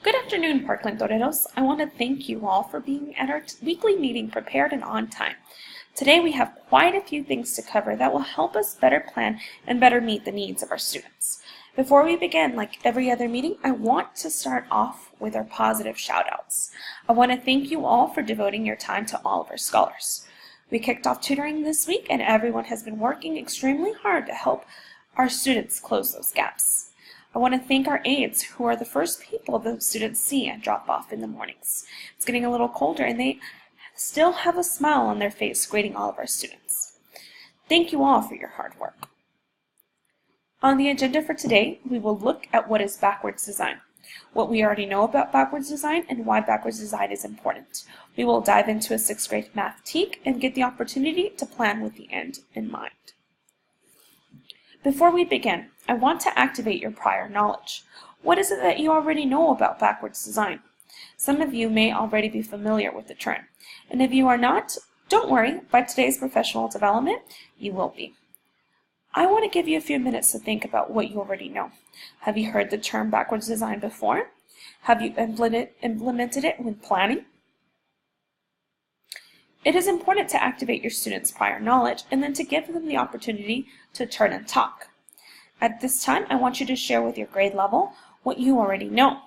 Good afternoon, Parkland Toreros. I want to thank you all for being at our weekly meeting prepared and on time. Today we have quite a few things to cover that will help us better plan and better meet the needs of our students. Before we begin, like every other meeting, I want to start off with our positive shout-outs. I want to thank you all for devoting your time to all of our scholars. We kicked off tutoring this week and everyone has been working extremely hard to help our students close those gaps. I want to thank our aides, who are the first people the students see and drop off in the mornings. It's getting a little colder and they still have a smile on their face greeting all of our students. Thank you all for your hard work. On the agenda for today, we will look at what is backwards design, what we already know about backwards design, and why backwards design is important. We will dive into a 6th grade math TEK and get the opportunity to plan with the end in mind. Before we begin, I want to activate your prior knowledge. What is it that you already know about backwards design? Some of you may already be familiar with the term, and if you are not, don't worry, by today's professional development, you will be. I want to give you a few minutes to think about what you already know. Have you heard the term backwards design before? Have you implemented it when planning? It is important to activate your students' prior knowledge and then to give them the opportunity to turn and talk. At this time, I want you to share with your grade level what you already know.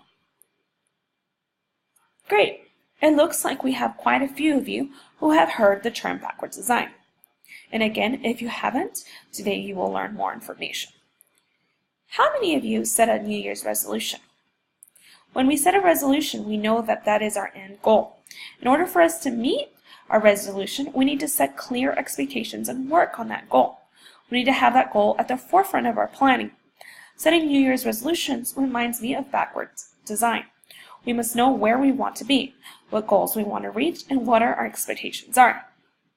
Great! It looks like we have quite a few of you who have heard the term backwards design. And again, if you haven't, today you will learn more information. How many of you set a New Year's resolution? When we set a resolution, we know that that is our end goal. In order for us to meet our resolution, we need to set clear expectations and work on that goal. We need to have that goal at the forefront of our planning. Setting New Year's resolutions reminds me of backwards design. We must know where we want to be, what goals we want to reach, and what our expectations are.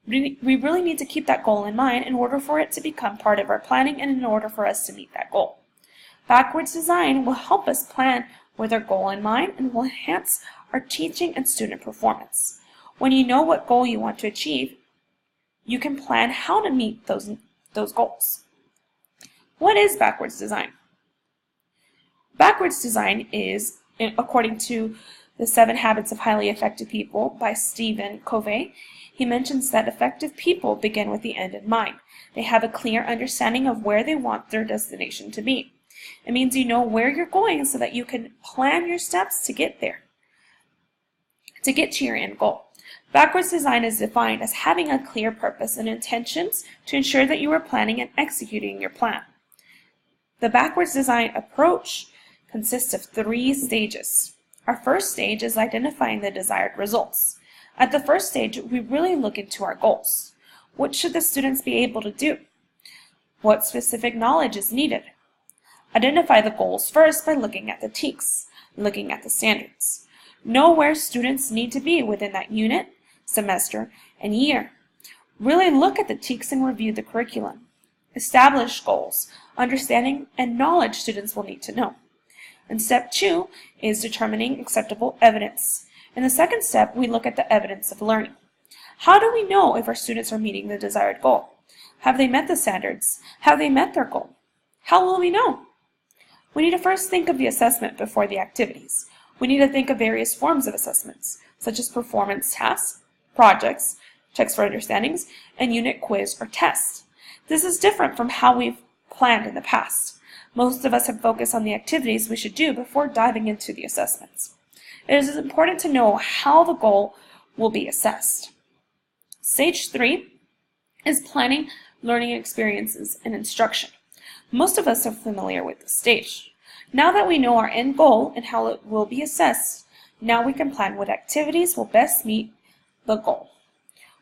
We really need to keep that goal in mind in order for it to become part of our planning and in order for us to meet that goal. Backwards design will help us plan with our goal in mind and will enhance our teaching and student performance. When you know what goal you want to achieve, you can plan how to meet those goals. What is backwards design? Backwards design is, according to the 7 Habits of Highly Effective People by Stephen Covey, he mentions that effective people begin with the end in mind. They have a clear understanding of where they want their destination to be. It means you know where you're going so that you can plan your steps to get there, to get to your end goal. Backwards design is defined as having a clear purpose and intentions to ensure that you are planning and executing your plan. The backwards design approach consists of 3 stages. Our first stage is identifying the desired results. At the first stage, we really look into our goals. What should the students be able to do? What specific knowledge is needed? Identify the goals first by looking at the TEKs, looking at the standards. Know where students need to be within that unit, semester, and year. Really look at the TEKs and review the curriculum. Establish goals, understanding, and knowledge students will need to know. And step 2 is determining acceptable evidence. In the second step, we look at the evidence of learning. How do we know if our students are meeting the desired goal? Have they met the standards? Have they met their goal? How will we know? We need to first think of the assessment before the activities. We need to think of various forms of assessments, such as performance tasks, projects, checks for understandings, and unit quiz or test. This is different from how we've planned in the past. Most of us have focused on the activities we should do before diving into the assessments. It is important to know how the goal will be assessed. Stage 3 is planning learning experiences and instruction. Most of us are familiar with this stage. Now that we know our end goal and how it will be assessed, now we can plan what activities will best meet the goal,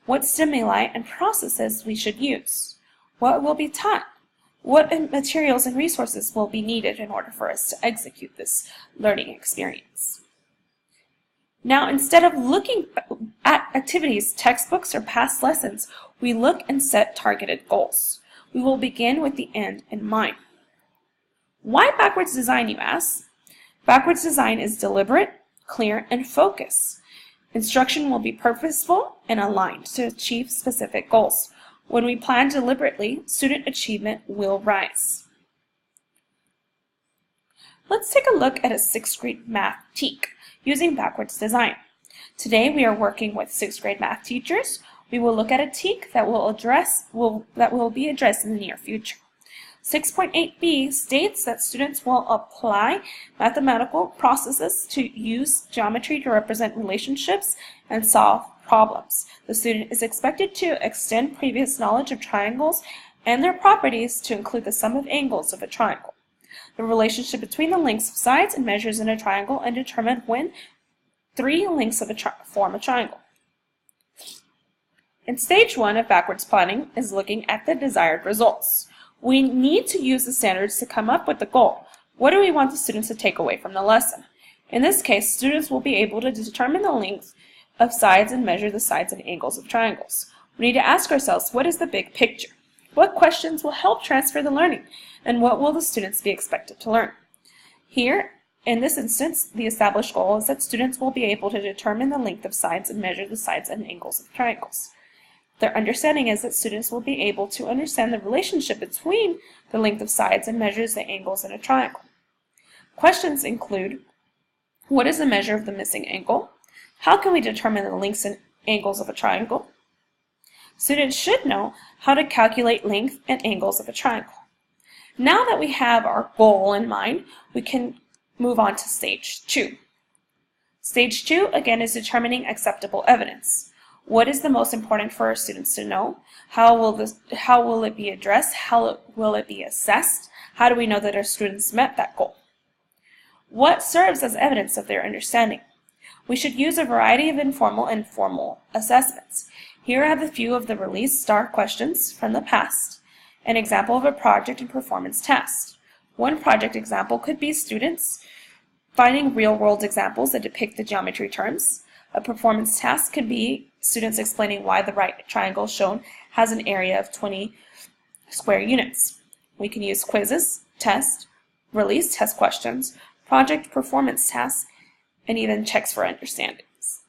what stimuli and processes we should use, what will be taught, what materials and resources will be needed in order for us to execute this learning experience. Now, instead of looking at activities, textbooks, or past lessons, we look and set targeted goals. We will begin with the end in mind. Why backwards design, you ask? Backwards design is deliberate, clear, and focused. Instruction will be purposeful and aligned to achieve specific goals. When we plan deliberately, student achievement will rise. Let's take a look at a 6th grade math TEK using backwards design. Today we are working with 6th grade math teachers. We will look at a TEK that will be addressed in the near future. 6.8b states that students will apply mathematical processes to use geometry to represent relationships and solve problems. The student is expected to extend previous knowledge of triangles and their properties to include the sum of angles of a triangle, the relationship between the lengths of sides and measures in a triangle, and determine when 3 lengths of form a triangle. In stage 1 of backwards planning is looking at the desired results. We need to use the standards to come up with the goal. What do we want the students to take away from the lesson? In this case, students will be able to determine the length of sides and measure the sides and angles of triangles. We need to ask ourselves, what is the big picture? What questions will help transfer the learning? And what will the students be expected to learn? Here, in this instance, the established goal is that students will be able to determine the length of sides and measure the sides and angles of triangles. Their understanding is that students will be able to understand the relationship between the length of sides and measures the angles in a triangle. Questions include, what is the measure of the missing angle? How can we determine the lengths and angles of a triangle? Students should know how to calculate length and angles of a triangle. Now that we have our goal in mind, we can move on to stage 2. Stage 2, again, is determining acceptable evidence. What is the most important for our students to know? How will it be addressed? How will it be assessed? How do we know that our students met that goal? What serves as evidence of their understanding? We should use a variety of informal and formal assessments. Here I have a few of the release star questions from the past, an example of a project and performance test. One project example could be students finding real-world examples that depict the geometry terms. A performance task could be students explaining why the right triangle shown has an area of 20 square units. We can use quizzes, test, release test questions, project performance tasks, and even checks for understandings.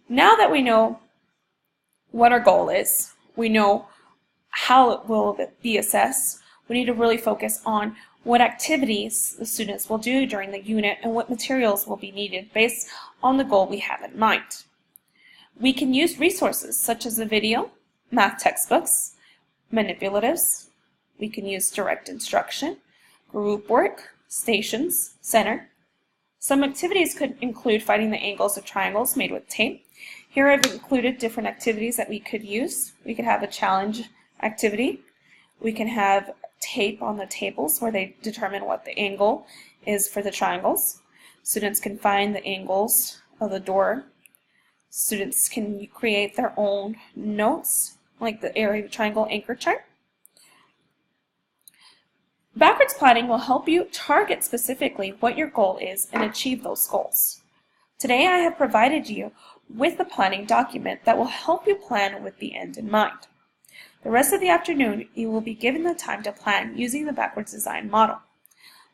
Now that we know what our goal is, we know how it will be assessed, we need to really focus on what activities the students will do during the unit and what materials will be needed based on the goal we have in mind. We can use resources such as a video, math textbooks, manipulatives. We can use direct instruction, group work, stations, center. Some activities could include finding the angles of triangles made with tape. Here I've included different activities that we could use. We could have a challenge activity. We can have tape on the tables where they determine what the angle is for the triangles. Students can find the angles of the door. Students can create their own notes, like the area of triangle anchor chart. Backwards planning will help you target specifically what your goal is and achieve those goals. Today I have provided you with the planning document that will help you plan with the end in mind. The rest of the afternoon, you will be given the time to plan using the backwards design model.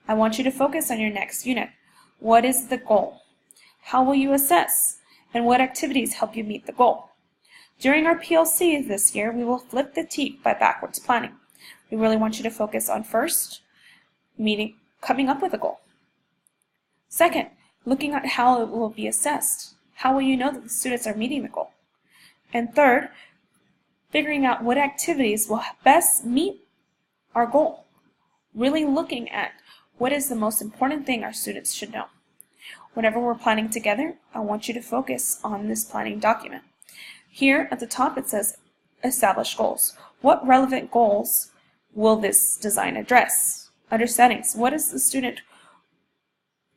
I want you to focus on your next unit. What is the goal? How will you assess? And what activities help you meet the goal? During our PLC this year, we will flip the TEK by backwards planning. We really want you to focus on first, coming up with a goal. Second, looking at how it will be assessed. How will you know that the students are meeting the goal? And third, figuring out what activities will best meet our goal. Really looking at what is the most important thing our students should know. Whenever we're planning together, I want you to focus on this planning document. Here at the top it says establish goals. What relevant goals will this design address? Understandings. What is the student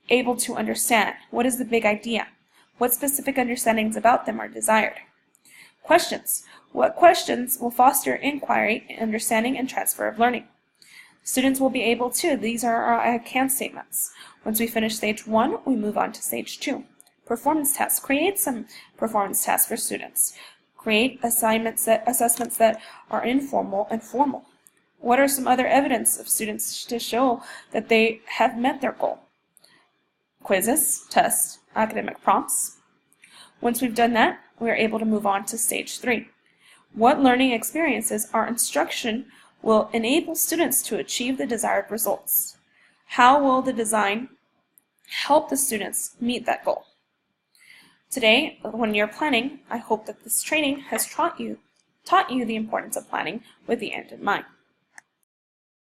able to understand? What is the big idea? What specific understandings about them are desired? Questions. What questions will foster inquiry, understanding, and transfer of learning? Students will be able to, these are our I can statements. Once we finish stage 1, we move on to stage 2. Performance tasks. Create some performance tasks for students. Create assessments that are informal and formal. What are some other evidence of students to show that they have met their goal? Quizzes, tests, academic prompts. Once we've done that, we are able to move on to stage 3. What learning experiences or instruction will enable students to achieve the desired results? How will the design help the students meet that goal? Today, when you're planning, I hope that this training has taught you the importance of planning with the end in mind.